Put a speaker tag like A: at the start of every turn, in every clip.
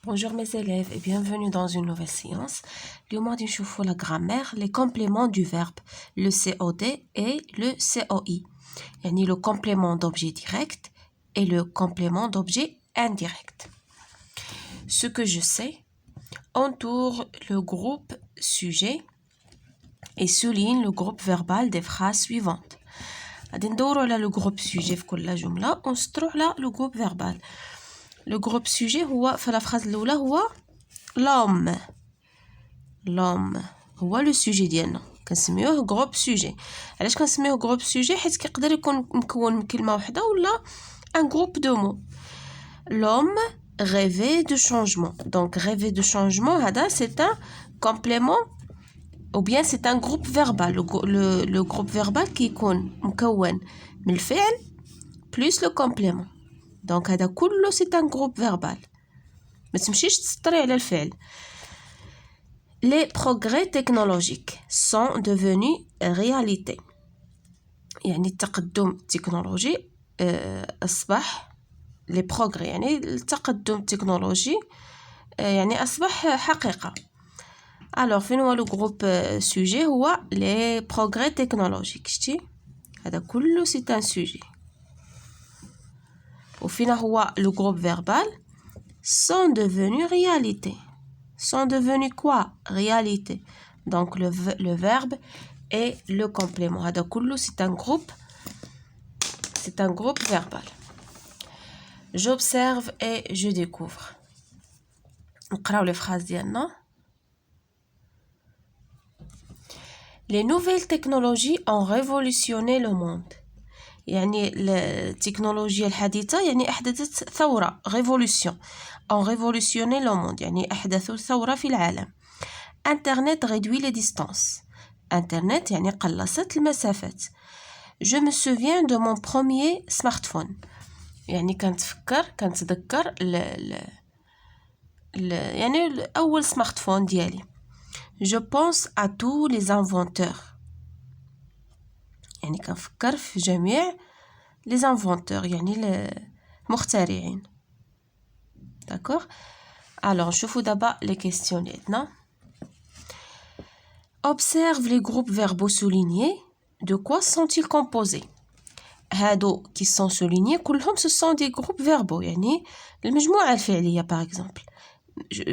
A: Bonjour mes élèves et bienvenue dans une nouvelle séance. اليوم غادي نشوفوا la grammaire, les compléments du verbe, le COD et le COI. يعني le complément d'objet direct et le complément d'objet indirect. Ce que je sais entoure le groupe sujet et souligne le groupe verbal des phrases suivantes. غادي ندوروا على le groupe sujet في كل جملة ونسطروا على le groupe verbal. Le groupe sujet هو في la phrase الأولى هو l'homme. L'homme هو لو سوجي ديالنا كنسميوه groupe sujet. علاش كنسميوه groupe sujet؟ حيت كيقدر يكون مكون من كلمة واحدة ولا un groupe de mots. L'homme rêvait de changement. Donc rêver de changement هذا c'est un complément ou bien c'est un groupe verbal. Le groupe verbal كيكون مكون من الفعل plus le complément. Donc هذا كله c'est un groupe verbal. ما تمشيش تسطري على الفعل. Les progrès technologiques sont devenus réalité. يعني التقدم التكنولوجي أصبح les progrès يعني التقدم التكنولوجي يعني أصبح حقيقة. Alors فين هو le groupe sujet هو les progrès technologiques. شتي هذا كله c'est un sujet. وفين هو le groupe verbal sont devenus réalité. Sont devenus quoi? Réalité. Donc le verbe et le complément. هذا كله c'est un groupe verbal. J'observe et je découvre. نقراو les phrases ديالنا. Les nouvelles technologies ont révolutionné le monde. يعني التكنولوجيا الحديثة يعني أحدثت ثورة révolution. ont révolutionné le monde يعني أحدثوا ثورة في العالم. Internet réduit les distances. Internet يعني قلصت المسافات. Je me souviens de mon premier smartphone. يعني كنتذكر يعني أول سمارتفون ديالي. Je pense à tous les inventeurs. يعني كنفكر في جميع les inventeurs يعني المخترعين. D'accord? Alors, نشوفوا دابا les questions ديالنا. Observe les groupes verbaux soulignés. De quoi sont-ils composés? هادو qui sont soulignés كلهم ce sont des groupes verbaux يعني المجموعة الفعلية par exemple.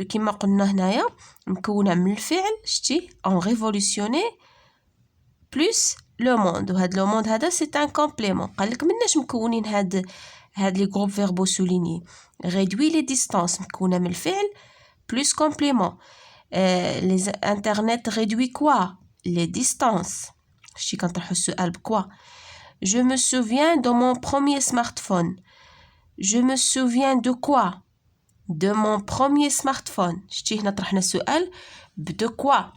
A: كما قلنا هنايا مكونة من الفعل شتي ont révolutionné plus le monde. وهاد le monde هذا c'est un complément. قالك مناش مكونين هاد les groupes verbaux soulignés. réduit les distances مكونة من الفعل plus complément. Les internet réduit quoi? Les distances. شتي كنطرحو السؤال بكوا. Je me souviens de mon premier smartphone. Je me souviens de quoi? De mon premier smartphone. شتي هنا طرحنا السؤال de quoi?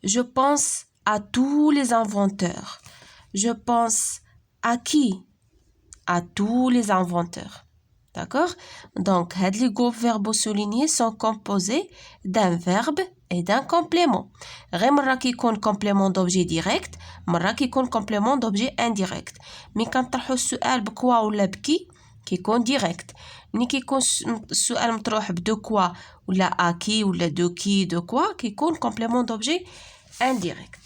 A: Je pense à tous les inventeurs. Je pense à qui? À tous les inventeurs. D'accord? Donc, les groupes verbaux soulignés sont composés d'un verbe et d'un complément. غير مرة كيكون complément d'objet direct, مرة كيكون complément d'objet indirect. مي كنطرحو السؤال بكوا ولا بكي كيكون direct. ملي كيكون السؤال مطروح بدو كوا ولا اكي ولا دو كي دو كوا كيكون complément d'objet indirect.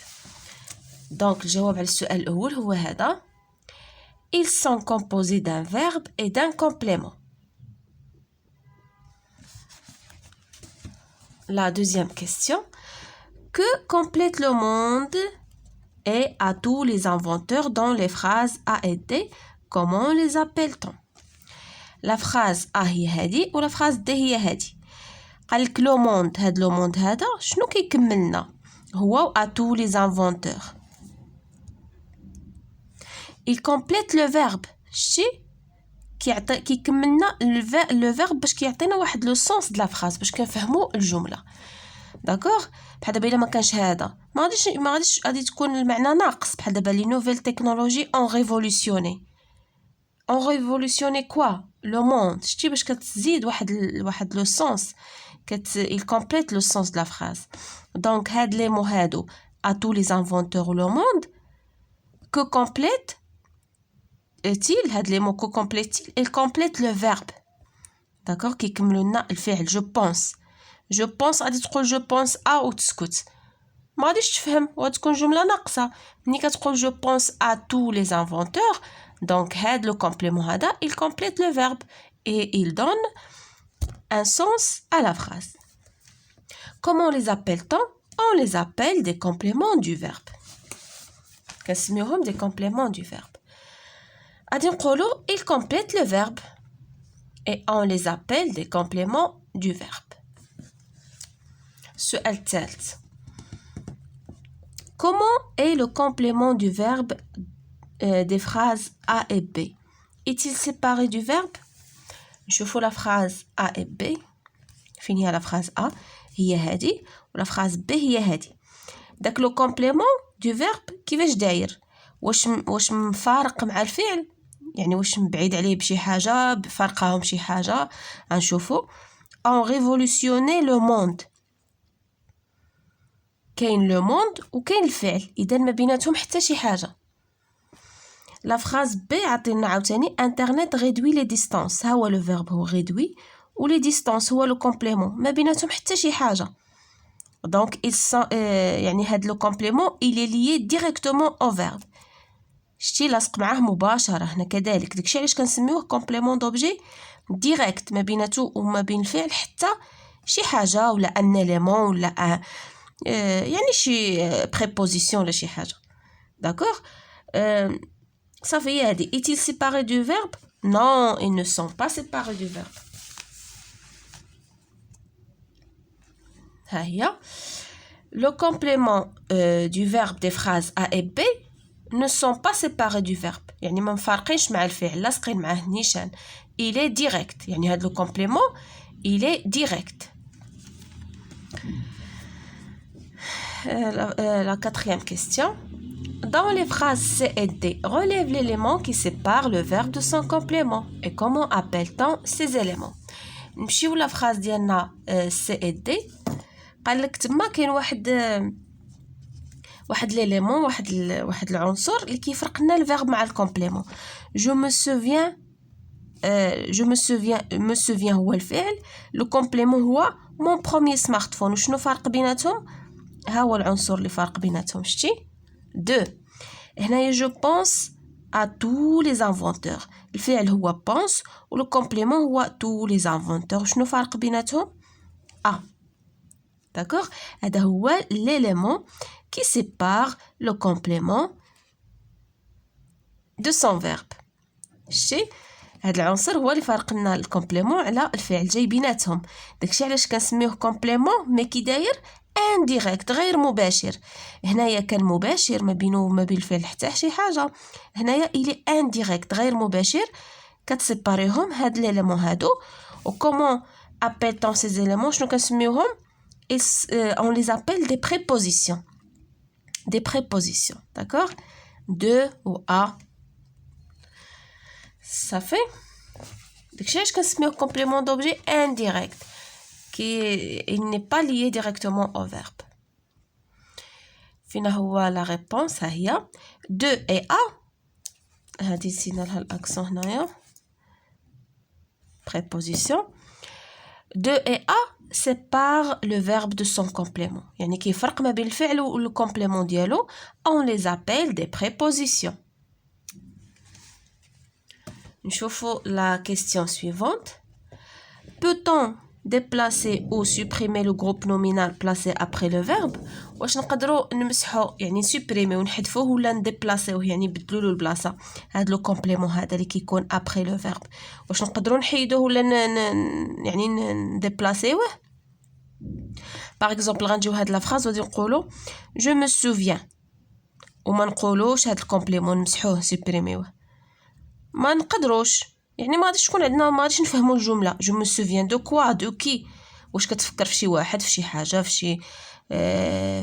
A: Donc الجواب على السؤال الأول هو هذا. Ils sont composés d'un verbe et d'un complément. La deuxième question. Que complète le monde et à tous les inventeurs dans les phrases A et D, comment les appelle-t-on? La phrase A هي هذه و la phrase D هي هذه. قالك لو موند لو موند هذا شنو كيكملنا؟ هو à tous les inventeurs. Il complète le verbe. شتي كيكملنا le verbe باش كيعطينا واحد لو سونس د لا فراز باش كنفهموا الجمله. داكوغ بحال دابا الا ما كانش هذا ما غاديش غادي تكون المعنى ناقص. بحال دابا لي نوفيل تكنولوجي اون ريفولوسيوني كوا لو موند. شتي باش كتزيد واحد لو سونس il complète le sens de la phrase. Donc هاد لي مو هادو à tous les inventeurs ou le monde que complète هاد لي مو كو كومبليت il complète le verbe. داكوغ كيكملوا لنا الفعل جو بونس غادي تقول جو بونس وتسكت ما غاديش تفهم وتكون جمله ناقصه ملي كتقول جو بونس tous les inventeurs donc هاد لو كومبليمون هذا il complète le verbe et il donne un sens à la phrase. Comment les appelle-t-on? On les appelle des compléments du verbe. كنسميوهم des compléments du verbe. غادي نقولوا ils complètent le verbe et on les appelle des compléments du verbe. السؤال الثالث. Comment est le complément du verbe des phrases A et B? Est-il séparé du verbe? نشوفوا la phrase A et B. فين هي la phrase A؟ هي هذه ولا phrase B هي هذه. داك لو كومبليمون دو فيرب كيفاش داير؟ واش مفارق مع الفعل؟ يعني واش مبعيد عليه بشي حاجه فرقهم شي حاجه؟ غنشوفوا on révolutionné le monde. كاين لو موند وكاين الفعل اذا ما بيناتهم حتى شي حاجه. لا فراز بي عطينا عاوتاني انترنت ريدوي لي ديستانس ها هو لو فيرب هو ريدوي ولي ديستانس هو لو كومبليمون ما بيناتهم حتى شي حاجه دونك يعني هاد لو كومبليمون il est lié directement au verbe شتي لاصق معاه مباشره هنا كذلك داكشي علاش كنسميوه كومبليمون دوبجي ديريكت ما بيناتو وما بين الفعل حتى شي حاجه ولا ان اليمون ولا يعني شي بريبوزيسيون ولا شي حاجه داكوغ صافي هادي est-il séparé du verbe? Non, ils ne sont pas séparés du verbe. ها هي le complément du verbe des phrases A et B ne sont pas séparés du verbe يعني ما مفارقينش مع الفعل لاصقين معاه نيشان il est direct يعني هذا le complément il est direct. La quatrième question. Dans les phrases C et D, relève l'élément qui sépare le verbe de son complément. Et comment appelle-t-on ces éléments? نمشيو لا phrase ديالنا C et D. قال لك تما كاين واحد ليليمون واحد العنصر اللي كيفرق لنا الفيرب مع الكومبليمون. je me souviens هو الفعل لو كومبليمون هو mon premier smartphone. وشنو فرق بيناتهم؟ ها هو العنصر اللي فرق بيناتهم شتي دو هنايا جو بونس à tous les inventeurs الفعل هو pense ولو كومبليمون هو tous les inventeurs. شنو فرق بيناتهم؟ d'accord هذا هو l'élément qui sépare le complément de son verbe شتي هذا العنصر هو اللي فرق لنا الكومبليمون على الفعل جاي بيناتهم داكشي علاش كنسميوه كومبليمون مي كي داير انديريكت غير مباشر. هنايا كان مباشر ما بينه وما بين الفعل حتى شي حاجه هنايا الي انديريكت غير مباشر كتسيباريهم هاد ليليمون هادو. و كومون ابيلتون سي زيليمون شنو كنسميوهم؟ on les appelle des prépositions d'accord de ou à ça fait داكشي علاش كنسميوه complément d'objet indirect il n'est pas lié directement au verbe. فينا هو la réponse ها هي de et à هادي نسينا لها الاكسون هنايا préposition de et à sépare le verbe de son complément يعني كيفرق ما بين الفعل والكومبليمون ديالو on les appelle des prépositions. نشوفوا la question suivante. Peut-on déplacer ou supprimer le groupe nominal placé après le verbe? واش نقدروا نمسحوا يعني supprimer ونحذفوه ولا نديبلاسيوه يعني نبدلوا له البلاصه هذا لو كومبليمون هذا اللي كيكون après le verbe واش نقدروا نحيدوه ولا يعني نديبلاسيوه؟ باغ اكزومبل غنجيو هاد لا فراز وغادي نقولوا je me souviens وما نقولوش هاد الكومبليمون نمسحوه سوبريميوه ما نقدروش يعني ما غاديش تكون عندنا ما غاديش نفهموا الجمله جو مو سوفيان دو كوا دو كي واش كتفكر في شي واحد في شي حاجه في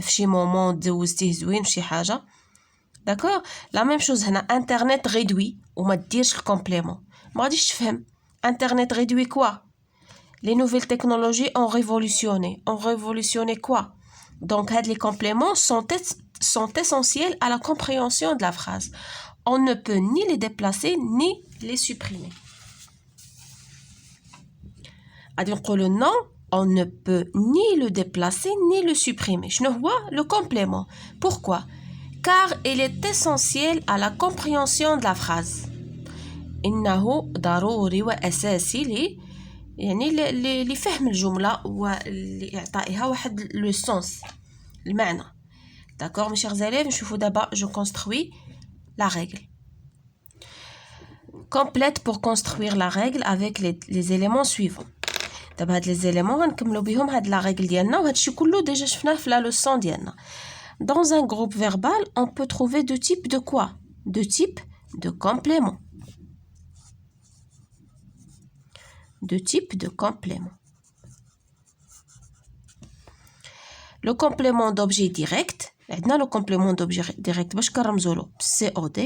A: شي مومون دوزتيه زوين في شي حاجه داكور لا ميم شوز هنا انترنت ريدوي وما ديرش الكومبليمون ما غاديش تفهم انترنت ريدوي كوا les nouvelles technologies ont révolutionné quoi donc les compléments sont essentiels à la compréhension de la phrase. On ne peut ni les déplacer ni les supprimer. غادي نقولوا non, on ne peut ni le déplacer ni le supprimer. شنو هو le complément? Pourquoi? Car il est essentiel à la compréhension de la phrase. إنه ضروري وأساسي لفهم الجملة ولإعطائها واحد le sens, المعنى. D'accord, mes chers élèves, نشوفوا دابا je construis la règle. Complète pour construire la règle avec les éléments suivants. دابا هاد les éléments غنكملوا بهم هاد la règle ديالنا وهاد الشيء كله ديجا شفناه في la leçon ديالنا. Dans un groupe verbal, on peut trouver deux types de quoi? Deux types de compléments. Deux types de compléments. Le complément d'objet direct, عندنا le complément d'objet direct باش كنرمزوا له COD,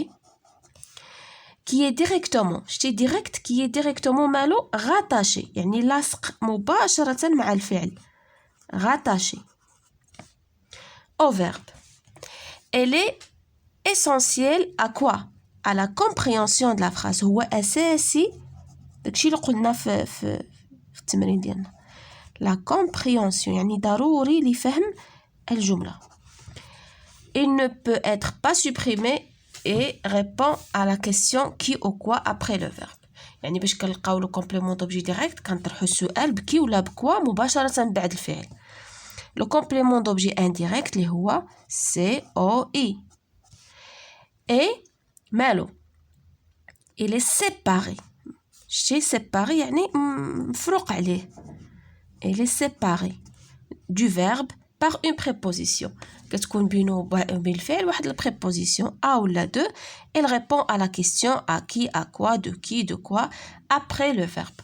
A: qui est directement, je dis direct, qui est directement مالو rattaché, يعني لاصق مباشرة مع الفعل, rattaché au verbe. Elle est essentielle à quoi? À la compréhension de la phrase. هو أساسي داكشي اللي قلنا في التمرين ديالنا. La compréhension يعني ضروري لفهم الجملة. Il ne peut être pas supprimé et répond à la question qui ou quoi après le verbe. يعني باش كنلقاو le complément d'objet direct كنطرحوا السؤال بكي ولا بكوا مباشرة بعد الفعل. Le complément d'objet indirect اللي هو COI. Et مالو il est séparé. شي séparé يعني مفروق عليه. Il est séparé du verbe par une préposition. كتكون بينو وبين الفعل واحد البريبوزيسيون a ou la deux. Elle répond à la question à qui, à quoi, de qui, de quoi après le verbe.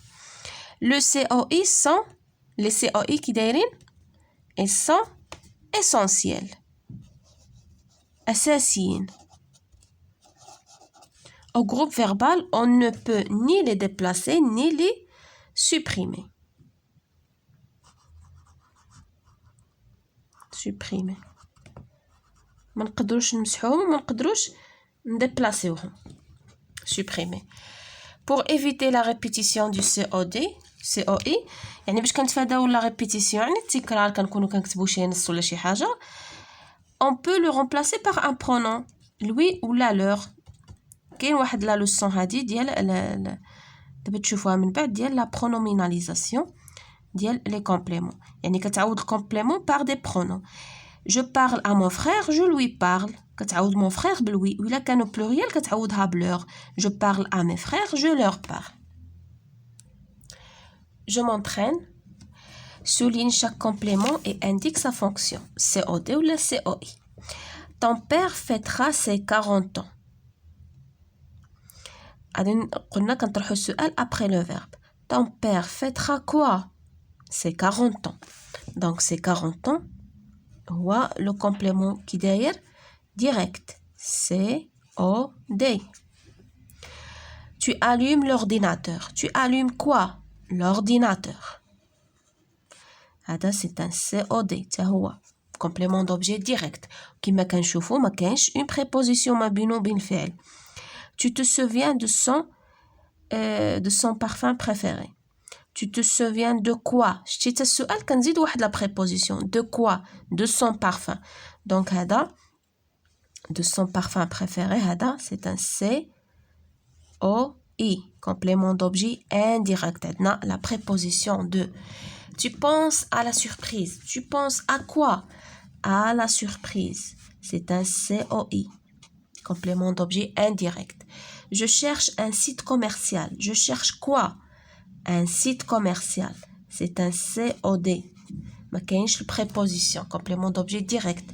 A: Le COI sont les COI qui دايرين ils sont essentiels. أساسيين. Au groupe verbal, on ne peut ni les déplacer ni les supprimer. Supprimer. ما نقدروش نمسحوهم وما نقدروش نديبلاسيوهم. Supprimer. Pour éviter la répétition du COI يعني باش كنتفاداو la répétition يعني التكرار كنكونوا كنكتبوا شي نص ولا شي حاجة, on peut le remplacer par un pronom lui ou la leur. كاين واحد لا لوسون هادي ديال دابا تشوفوها من بعد ديال لا برونوميناليزاسيون ديال لي كومبليمون, يعني كتعوض الكومبليمون بار دي برونوم. je parle à mon frère, je lui parle, كتعوض mon frère بالوي, وإلا كانوا بلوريال كتعوضها بلور. je parle à mes frères, je leur parle. je m'entraîne, souligne chaque complément et indique sa fonction, COD ou la COI. ton père fêtera ses 40 ans. قلنا كنطرحوا السؤال après le verbe. ton père fêtera quoi? c'est 40 ans. donc c'est 40 ans هو le complément qui داير direct COD. tu allumes l'ordinateur. tu allumes quoi? l'ordinateur. هذا c'est un COD حتى هو complément d'objet direct. كما كنشوفوا ما كاينش une préposition ما بينه وبين الفعل. tu te souviens de son parfum préféré. tu te souviens de quoi? شتي السؤال كنزيد واحد la préposition de quoi? de son parfum. donc هذا de son parfum préféré هذا c'est un COI complément d'objet indirect. عندنا la préposition de. tu penses à la surprise. tu penses à quoi? à la surprise. c'est un COI complément d'objet indirect. je cherche un site commercial. je cherche quoi? un site commercial. c'est un COD. ما كاينش préposition complément d'objet direct.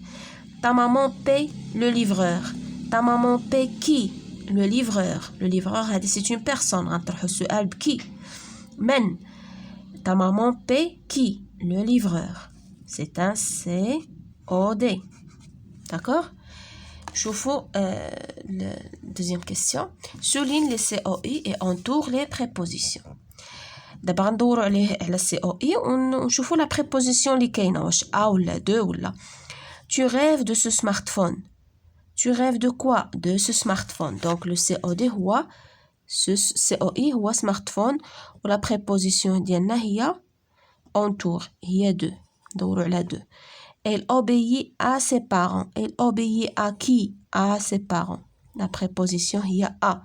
A: ta maman paye le livreur. ta maman paye qui? le livreur. le livreur هذه c'est une personne. غنطرحوا السؤال بكي من. ta maman paye qui? le livreur. c'est un COD. d'accord? شوفوا la deuxième question. souligne les COI et entoure les prépositions. دابا غندوروا على COI ونشوفوا la préposition اللي كاينه واش a ولا de ولا. tu rêves de ce smartphone. tu rêves de quoi? de ce smartphone. donc le COD هو COI هو smartphone و la préposition ديالنا هي entoure. Il y a deux. دوروا على deux. Elle obéit à ses parents. Elle obéit à qui? À ses parents. La préposition il y a à.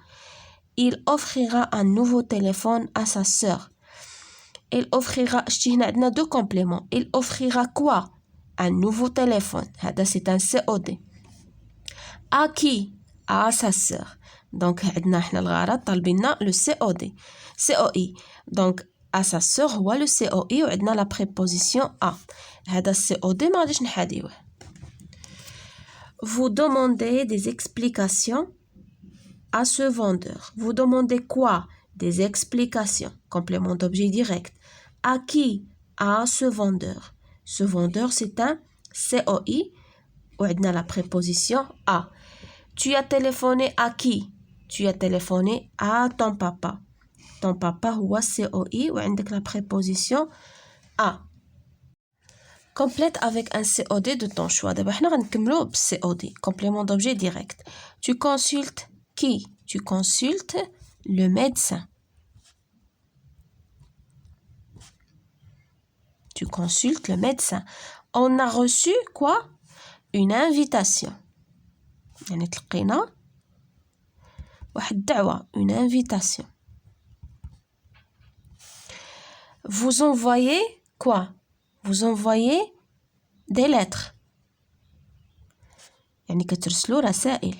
A: Il offrira un nouveau téléphone à sa sœur. Il offrira, هنا عندنا deux compléments. Il offrira quoi? Un nouveau téléphone. هذا c'est un COD. À qui? À sa sœur. Donc عندنا احنا الغرض طالبين le COD. COI. Donc à sa sœur هو le COI وعندنا la préposition à. هذا COD ما غاديش نحاديوه. Vous demandez des explications à ce vendeur. Vous demandez quoi? Des explications. Complément d'objet direct. À qui? À ce vendeur. Ce vendeur, c'est un COI. Ou on a la préposition à. Tu as téléphoné à qui? Tu as téléphoné à ton papa. Ton papa, ou COI. Ou on a la préposition à. Complète avec un COD de ton choix. D'abord, on va commencer COD. Complément d'objet direct. Tu consultes qui? Tu consultes le médecin. Tu consultes le médecin. On a reçu quoi? Une invitation. يعني تلقينا واحد الدعوة. Une invitation. Vous envoyez quoi? Vous envoyez des lettres. يعني كترسلوا رسائل.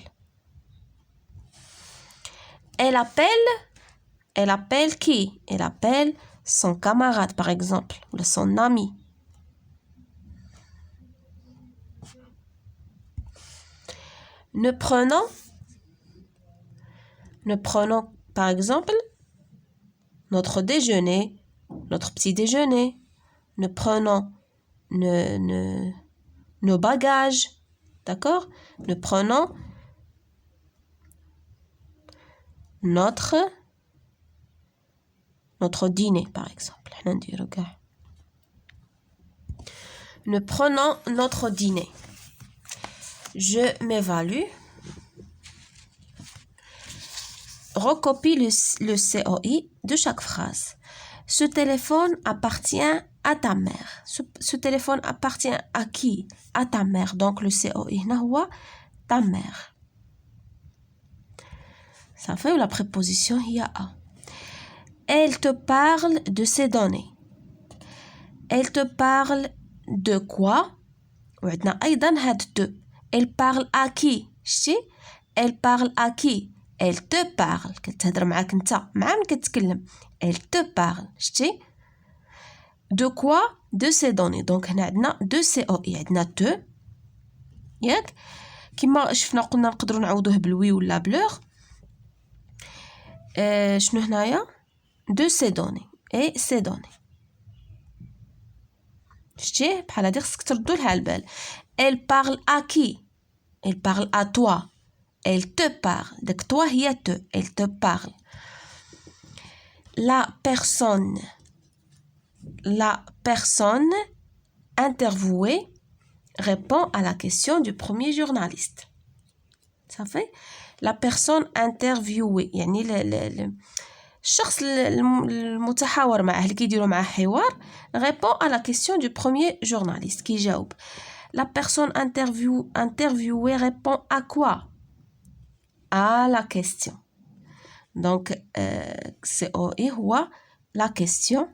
A: Elle appelle qui? Elle appelle son camarade, par exemple, ou son ami. Nous prenons, par exemple, notre déjeuner, notre petit déjeuner. Nous prenons nos bagages, d'accord? Nous prenons notre dîner, par exemple. Nous prenons notre dîner. Je m'évalue. Recopie le COI de chaque phrase. Ce téléphone appartient à ta mère. Ce téléphone appartient à qui? À ta mère. Donc le COI هو ta mère. Ça fait la préposition هي à. Elle te parle de ses données. Elle te parle de quoi? وعندنا أيضا هاد de. Elle parle à qui? شتي؟ Elle parle à qui? Elle te parle. كتهضر معاك انت مع من كتكلم. Elle te parle. شتي؟ De quoi? De ses données. Donc هنا عندنا de COI. عندنا te. ياك؟ كما شفنا قلنا نقدروا نعوضوه بالوي ولا بلوغ. شنو هنايا؟ De ses données. Et ses données. شتي؟ بحال هادي خصك تردو لها البال. Elle parle à qui? Elle parle à toi. Elle te parle. Donc toi هي te. Elle te parle. La personne interviewée répond à la question du premier journaliste. Ça fait? La personne interviewée. يعني الشخص المتحاور معه اللي كيديروا معه حوار répond à la question du premier journaliste qui جاوب. La personne interviewée répond à quoi? À la question. Donc COI هو la question.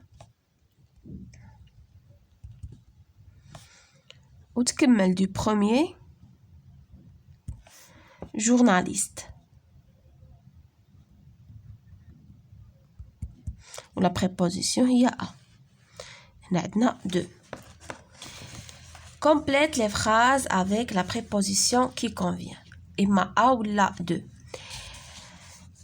A: وتكمل du premier journaliste. Ou la préposition هي à. هنا عندنا deux. Complète les phrases avec la préposition qui convient. إما à ou la de.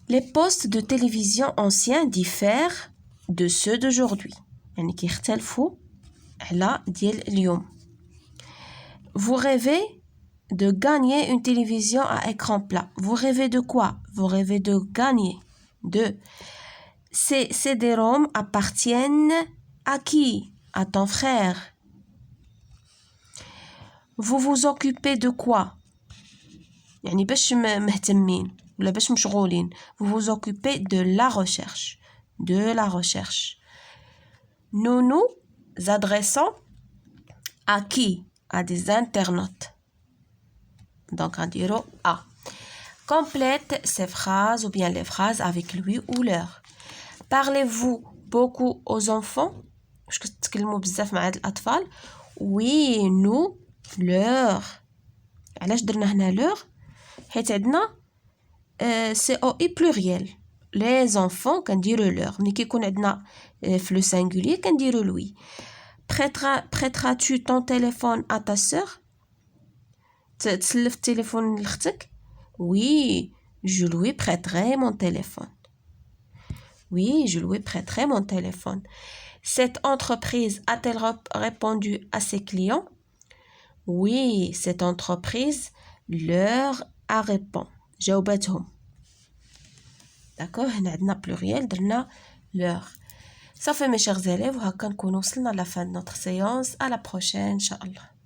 A: Les postes de télévision anciens diffèrent de ceux d'aujourd'hui. يعني كيختلفوا على ديال اليوم. Vous rêvez de gagner une télévision à écran plat. Vous rêvez de quoi? Vous rêvez de gagner. De. Ces CD-ROM appartiennent à qui? À ton frère. Vous vous occupez de quoi? يعني باش مهتمين ولا باش مشغولين. Vous vous occupez de la recherche. De la recherche. Nous nous adressons à qui? À des internautes. Donc, on dira A. Complète ces phrases ou bien les phrases avec lui ou leur. Parlez-vous beaucoup aux enfants? Je تتكلموا بزاف مع الأطفال. Oui, nous, leur. علاش درنا هنا leur؟ حيت عندنا COI pluriel. Les enfants كنديروا leur. ملي كيكون عندنا في le singulier كنديروا lui. Prêteras-tu ton téléphone à ta sœur? تسلف التليفون لختك؟ Oui, je lui prêterai mon téléphone. Oui, je lui prêterai mon téléphone. Cette entreprise a-t-elle répondu à ses clients? Oui, cette entreprise leur a répondu. جاوبتهم. D'accord, هنا عندنا pluriel درنا leur. Ça fait mes chers élèves, وهكا نكون وصلنا à la fin de notre séance. À la prochaine, Inch'Allah.